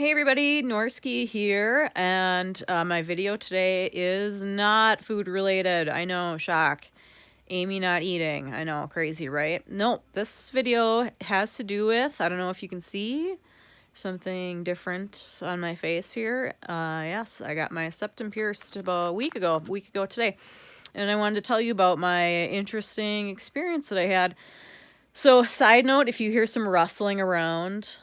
Hey everybody, Norski here, and my video today is not food related. I know, shock. Amy not eating. I know, crazy, right? No, this video has to do with, I don't know if you can see something different on my face here. Yes, I got my septum pierced about a week ago today. And I wanted to tell you about my interesting experience that I had. So, side note, if you hear some rustling around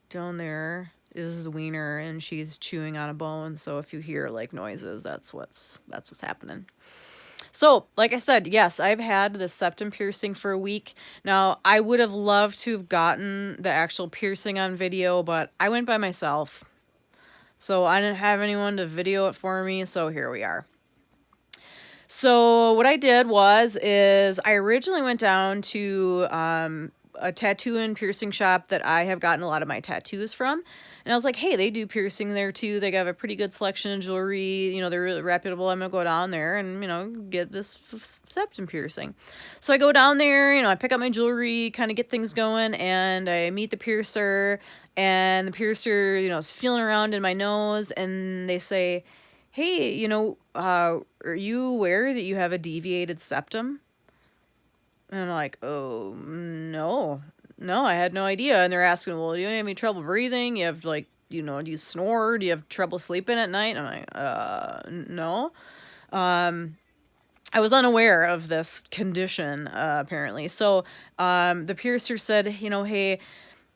down there, is the wiener and she's chewing on a bone. So if you hear like noises, that's what's happening. So, like I said, yes, I've had the septum piercing for a week. Now, I would have loved to have gotten the actual piercing on video, but I went by myself. So I didn't have anyone to video it for me, so here we are. So what I did is I originally went down to a tattoo and piercing shop that I have gotten a lot of my tattoos from. And I was like, hey, they do piercing there too. They have a pretty good selection of jewelry. You know, they're really reputable. I'm going to go down there and, you know, get this septum piercing. So I go down there, you know, I pick up my jewelry, kind of get things going, and I meet the piercer. And the piercer, you know, is feeling around in my nose, and they say, hey, you know, are you aware that you have a deviated septum? And I'm like, oh, no, I had no idea. And they're asking, well, do you have any trouble breathing? You have, like, you know, do you snore? Do you have trouble sleeping at night? And I'm like, no. I was unaware of this condition, apparently. So the piercer said, you know, hey,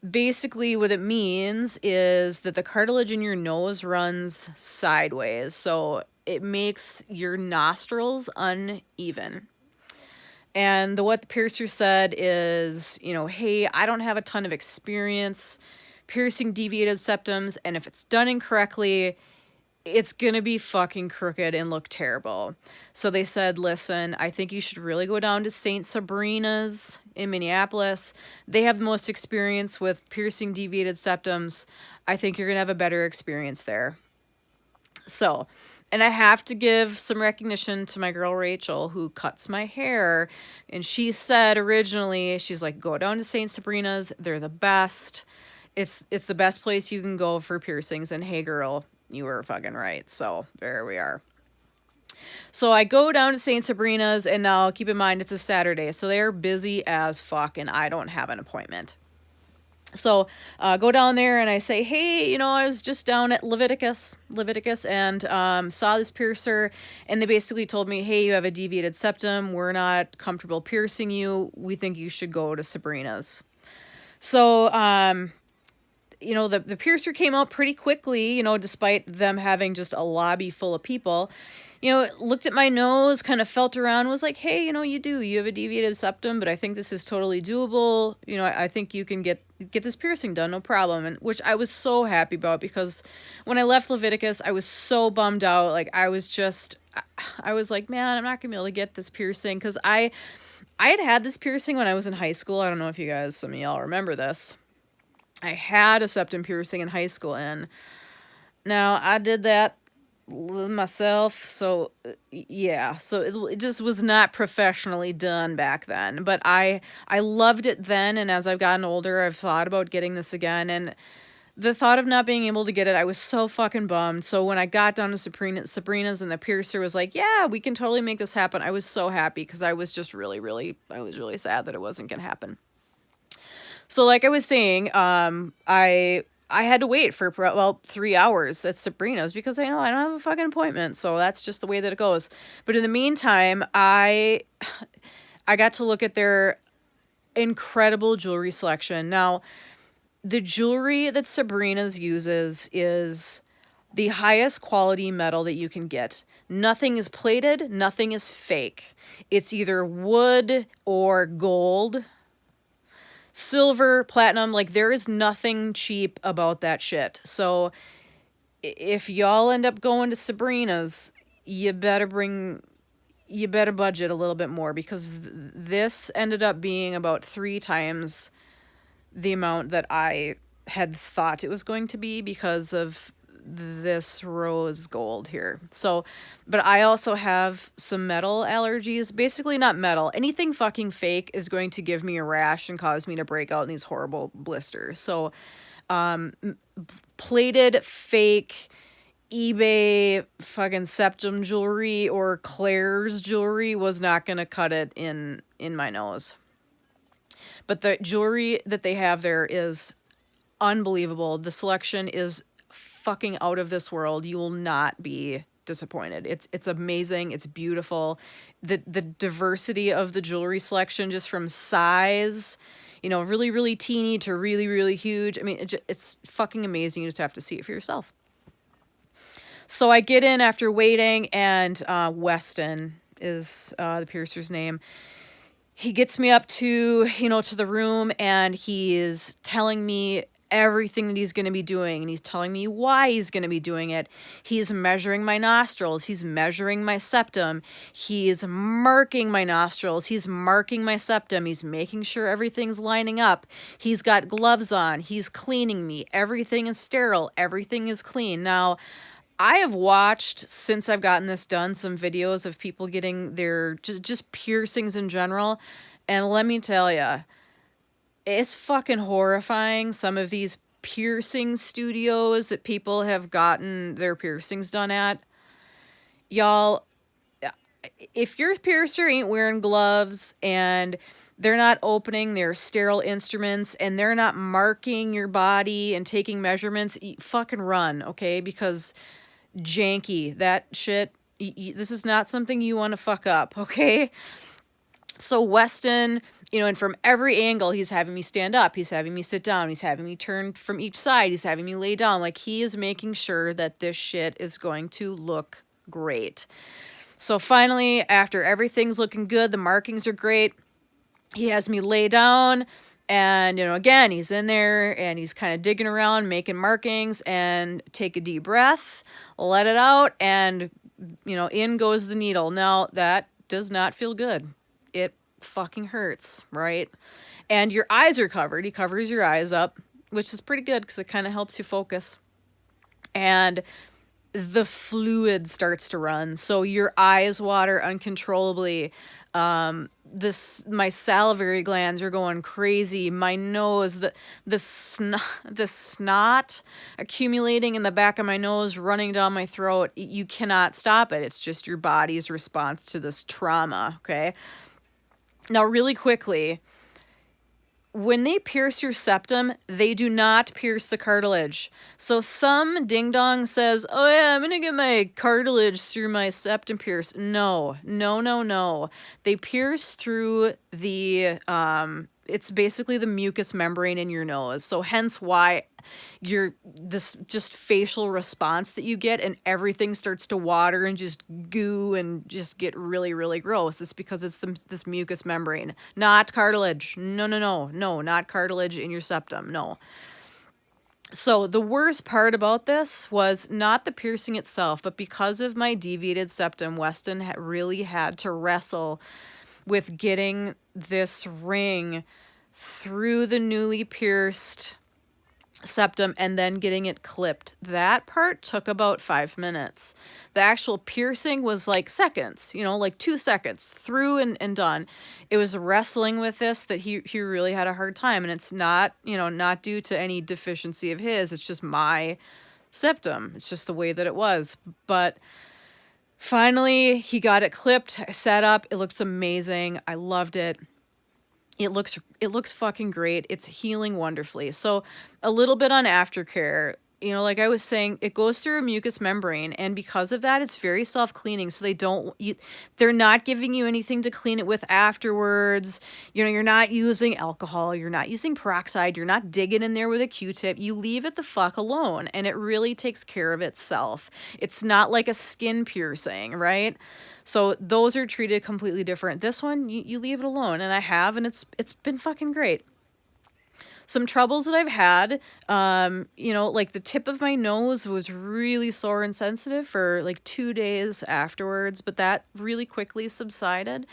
basically what it means is that the cartilage in your nose runs sideways. So it makes your nostrils uneven. And what the piercer said is, you know, hey, I don't have a ton of experience piercing deviated septums, and if it's done incorrectly, it's gonna be fucking crooked and look terrible. So they said, listen, I think you should really go down to St. Sabrina's in Minneapolis. They have the most experience with piercing deviated septums. I think you're gonna have a better experience there. So, and I have to give some recognition to my girl Rachel, who cuts my hair. And she said originally, she's like, go down to St. Sabrina's. They're the best. It's the best place you can go for piercings. And hey, girl, you were fucking right. So there we are. So I go down to St. Sabrina's, and now keep in mind it's a Saturday. So they're busy as fuck, and I don't have an appointment. So go down there and I say, hey, you know, I was just down at Leviticus and saw this piercer, and they basically told me, hey, you have a deviated septum. We're not comfortable piercing you. We think you should go to Sabrina's. So, you know, the piercer came out pretty quickly, you know, despite them having just a lobby full of people. You know, looked at my nose, kind of felt around, was like, hey, you know, you have a deviated septum, but I think this is totally doable. You know, I think you can get this piercing done, no problem. And which I was so happy about, because when I left Leviticus, I was so bummed out. Like, I was like, man, I'm not gonna be able to get this piercing, because I had this piercing when I was in high school. I don't know if you guys, some of y'all remember this. I had a septum piercing in high school, and now I did that myself, so yeah, so it just was not professionally done back then, but I loved it then, and as I've gotten older, I've thought about getting this again, and the thought of not being able to get it, I was so fucking bummed. So when I got down to Sabrina's and the piercer was like, yeah, we can totally make this happen, I was so happy, because I was just really sad that it wasn't gonna happen. So like I was saying, I had to wait for, well, 3 hours at Sabrina's, because I know I don't have a fucking appointment. So that's just the way that it goes. But in the meantime, I got to look at their incredible jewelry selection. Now, the jewelry that Sabrina's uses is the highest quality metal that you can get. Nothing is plated, nothing is fake. It's either wood or gold, silver, platinum. Like, there is nothing cheap about that shit. So if y'all end up going to Sabrina's, you better budget a little bit more, because this ended up being about 3 times the amount that I had thought it was going to be, because of this rose gold here. So, but I also have some metal allergies. Basically not metal. Anything fucking fake is going to give me a rash and cause me to break out in these horrible blisters. So Plated fake eBay fucking Septum jewelry or Claire's jewelry was not going to cut it in my nose. But the jewelry that they have there is unbelievable. The selection is fucking out of this world. You will not be disappointed. It's amazing. It's beautiful. The diversity of the jewelry selection, just from size, you know, really, really teeny to really, really huge. I mean, it's fucking amazing. You just have to see it for yourself. So I get in after waiting, and Weston is the piercer's name. He gets me up to, you know, to the room, and he is telling me everything that he's going to be doing, and he's telling me why he's going to be doing it. He's measuring my nostrils. He's measuring my septum. He's marking my nostrils. He's marking my septum. He's making sure everything's lining up. He's got gloves on. He's cleaning me. Everything is sterile. Everything is clean. Now, I have watched, since I've gotten this done, some videos of people getting their just piercings in general. And let me tell you, it's fucking horrifying. Some of these piercing studios that people have gotten their piercings done at. Y'all, if your piercer ain't wearing gloves and they're not opening their sterile instruments and they're not marking your body and taking measurements, fucking run, okay? Because janky, that shit, this is not something you want to fuck up, okay? So Weston, you know, and from every angle, he's having me stand up, he's having me sit down, he's having me turn from each side, he's having me lay down. Like, he is making sure that this shit is going to look great. So finally, after everything's looking good, the markings are great, he has me lay down. And, you know, again, he's in there and he's kind of digging around, making markings, and take a deep breath, let it out, and, you know, in goes the needle. Now, that does not feel good. It fucking hurts, right? And your eyes are covered. He covers your eyes up, which is pretty good because it kind of helps you focus. And the fluid starts to run. So your eyes water uncontrollably. My salivary glands are going crazy. My nose, the snot accumulating in the back of my nose, running down my throat. You cannot stop it. It's just your body's response to this trauma, okay? Now, really quickly, when they pierce your septum, they do not pierce the cartilage. So some ding-dong says, oh yeah, I'm going to get my cartilage through my septum pierce. No. They pierce through the, it's basically the mucous membrane in your nose. So hence why this just facial response that you get and everything starts to water and just goo and just get really, really gross. It's because it's this mucous membrane, not cartilage. No, not cartilage in your septum. No. So the worst part about this was not the piercing itself, but because of my deviated septum, Weston really had to wrestle with getting this ring through the newly pierced septum and then getting it clipped. That part took about 5 minutes. The actual piercing was like seconds, you know, like 2 seconds through and done. It was wrestling with this that he really had a hard time, and it's not, you know, not due to any deficiency of his. It's just my septum. It's just the way that it was. But finally, he got it clipped. I sat up. It looks amazing. I loved it. It looks fucking great. It's healing wonderfully. So a little bit on aftercare. You know, like I was saying, it goes through a mucous membrane, and because of that, it's very self-cleaning. So they're not giving you anything to clean it with afterwards. You know, you're not using alcohol, you're not using peroxide, you're not digging in there with a Q-tip. You leave it the fuck alone, and it really takes care of itself. It's not like a skin piercing, right? So those are treated completely different. This one, you leave it alone, and I have, and it's been fucking great. Some troubles that I've had, you know, like the tip of my nose was really sore and sensitive for like 2 days afterwards, but that really quickly subsided.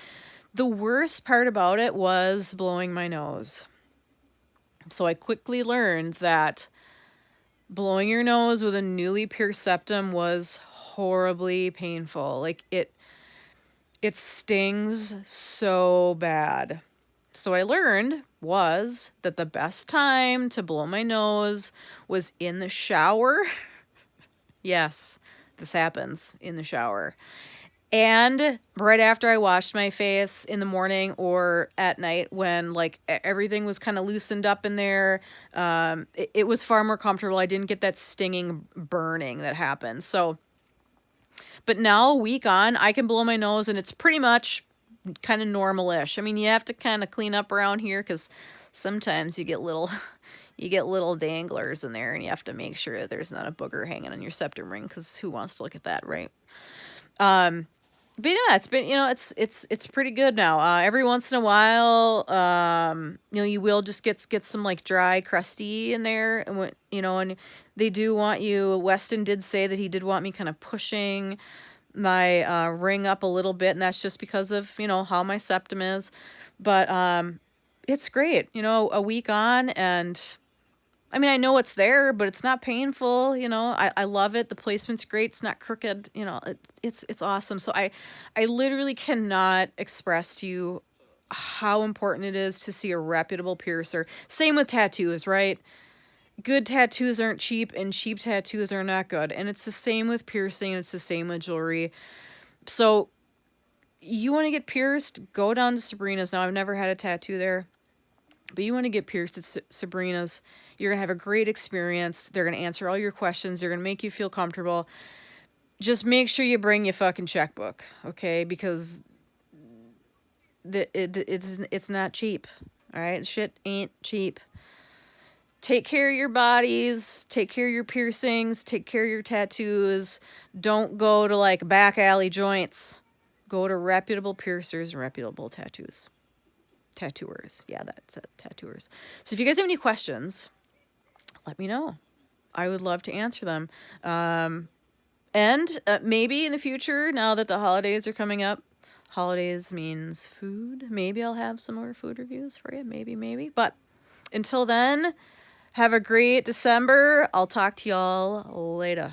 The worst part about it was blowing my nose. So I quickly learned that blowing your nose with a newly pierced septum was horribly painful. Like it stings so bad. So I learned was that the best time to blow my nose was in the shower. Yes, this happens in the shower. And right after I washed my face in the morning or at night when like everything was kind of loosened up in there, it was far more comfortable. I didn't get that stinging burning that happened. So, but now a week on, I can blow my nose and it's pretty much kind of normal-ish. I mean, you have to kind of clean up around here because sometimes you get little danglers in there and you have to make sure that there's not a booger hanging on your septum ring because who wants to look at that, right? But yeah, it's been, it's pretty good now. Every once in a while, you will just get some like dry, crusty in there, and and they do want you. Weston did say that he did want me kind of pushing my ring up a little bit, and that's just because of how my septum is. But it's great, a week on, and I mean, I know it's there, but it's not painful. I love it. The placement's great. It's not crooked. It's awesome. So I literally cannot express to you how important it is to see a reputable piercer. Same with tattoos, right? Good tattoos aren't cheap, and cheap tattoos are not good. And it's the same with piercing. And it's the same with jewelry. So you want to get pierced, go down to Sabrina's. Now, I've never had a tattoo there, but you want to get pierced at Sabrina's. You're going to have a great experience. They're going to answer all your questions. They're going to make you feel comfortable. Just make sure you bring your fucking checkbook, okay? Because it's not cheap, all right? Shit ain't cheap. Take care of your bodies. Take care of your piercings. Take care of your tattoos. Don't go to, like, back alley joints. Go to reputable piercers and reputable tattooers. Yeah, that's it. Tattooers. So if you guys have any questions, let me know. I would love to answer them. And maybe in the future, now that the holidays are coming up, holidays means food. Maybe I'll have some more food reviews for you. Maybe. But until then, have a great December. I'll talk to y'all later.